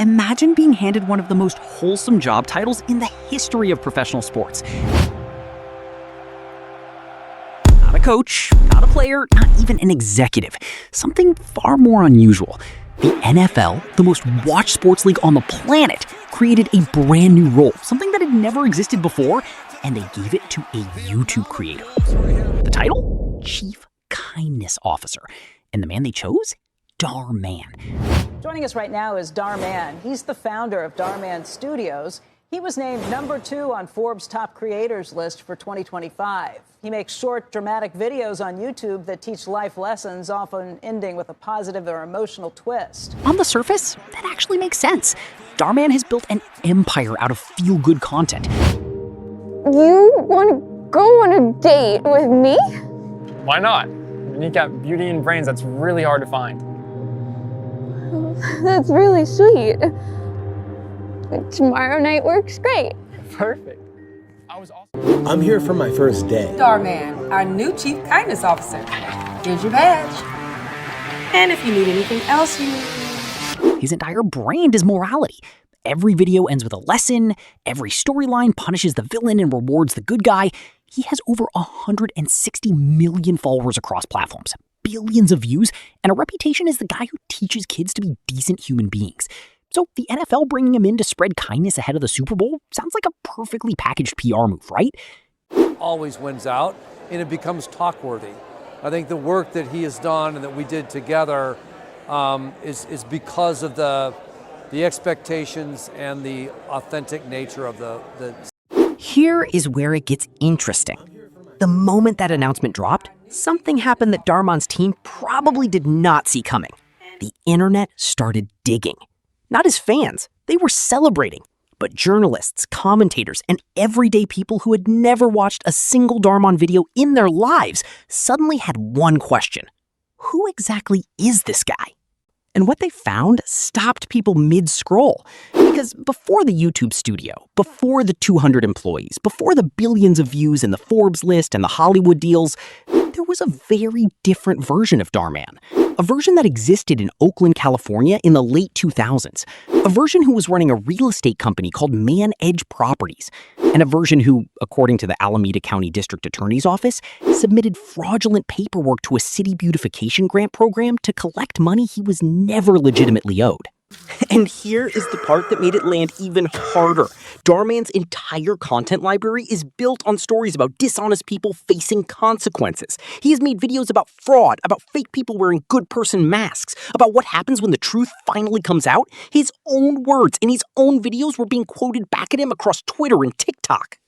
Imagine being handed one of the most wholesome job titles in the history of professional sports. Not a coach, not a player, not even an executive. Something far more unusual. The NFL, the most watched sports league on the planet, created a brand new role, something that had never existed before, and they gave it to a YouTube creator. The title? Chief Kindness Officer. And the man they chose? Dhar Mann. Joining us right now is Dhar Mann. He's the founder of Dhar Mann Studios. He was named #2 on Forbes' top creators list for 2025. He makes short, dramatic videos on YouTube that teach life lessons, often ending with a positive or emotional twist. On the surface, that actually makes sense. Dhar Mann has built an empire out of feel-good content. You want to go on a date with me? Why not? When you've got beauty and brains, that's really hard to find. That's really sweet. Tomorrow night works great. Perfect. I'm here for my first day. Dhar Mann, our new Chief Kindness Officer. Here's your badge. And if you need anything else you need. His entire brand is morality. Every video ends with a lesson. Every storyline punishes the villain and rewards the good guy. He has over 160 million followers across platforms, billions of views, and a reputation as the guy who teaches kids to be decent human beings. So the NFL bringing him in to spread kindness ahead of the Super Bowl sounds like a perfectly packaged PR move, right? Always wins out, and it becomes talk-worthy. I think the work that he has done and that we did together is because of the expectations and the authentic nature of the. Here is where it gets interesting. The moment that announcement dropped, something happened that Dhar Mann's team probably did not see coming. The internet started digging. Not as fans, they were celebrating. But journalists, commentators, and everyday people who had never watched a single Dhar Mann video in their lives suddenly had one question. Who exactly is this guy? And what they found stopped people mid-scroll. Because before the YouTube studio, before the 200 employees, before the billions of views in the Forbes list and the Hollywood deals, there was a very different version of Dhar Mann. A version that existed in Oakland, California in the late 2000s. A version who was running a real estate company called Man Edge Properties. And a version who, according to the Alameda County District Attorney's Office, submitted fraudulent paperwork to a city beautification grant program to collect money he was never legitimately owed. And here is the part that made it land even harder. Dhar Mann's entire content library is built on stories about dishonest people facing consequences. He has made videos about fraud, about fake people wearing good person masks, about what happens when the truth finally comes out. His own words in his own videos were being quoted back at him across Twitter and TikTok.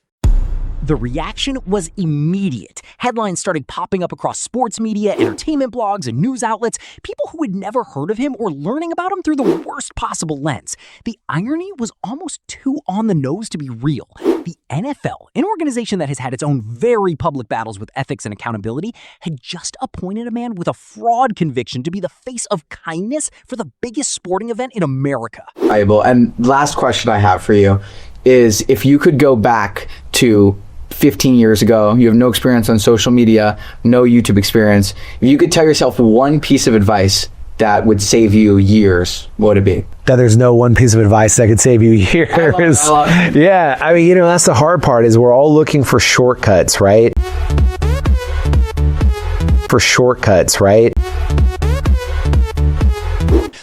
The reaction was immediate. Headlines started popping up across sports media, entertainment blogs, and news outlets. People who had never heard of him or learning about him through the worst possible lens. The irony was almost too on the nose to be real. The NFL, an organization that has had its own very public battles with ethics and accountability, had just appointed a man with a fraud conviction to be the face of kindness for the biggest sporting event in America. Valuable. And last question I have for you is, if you could go back to 15 years ago, you have no experience on social media, no YouTube experience. If you could tell yourself one piece of advice that would save you years, what would it be? That there's no one piece of advice that could save you years. I love it. Yeah, I mean, that's the hard part, is we're all looking for shortcuts, right?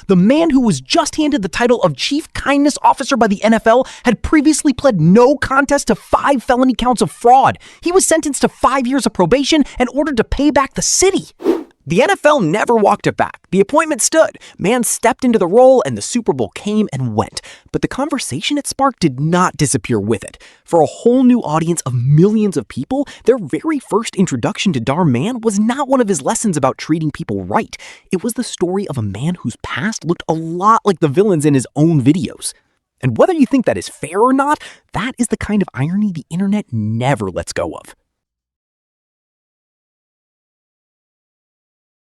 The man who was just handed the title of Chief Kindness Officer by the NFL had previously pled no contest to 5 felony counts of fraud. He was sentenced to 5 years of probation and ordered to pay back the city. The NFL never walked it back. The appointment stood. Mann stepped into the role and the Super Bowl came and went. But the conversation it sparked did not disappear with it. For a whole new audience of millions of people, their very first introduction to Dhar Mann was not one of his lessons about treating people right. It was the story of a man whose past looked a lot like the villains in his own videos. And whether you think that is fair or not, that is the kind of irony the internet never lets go of.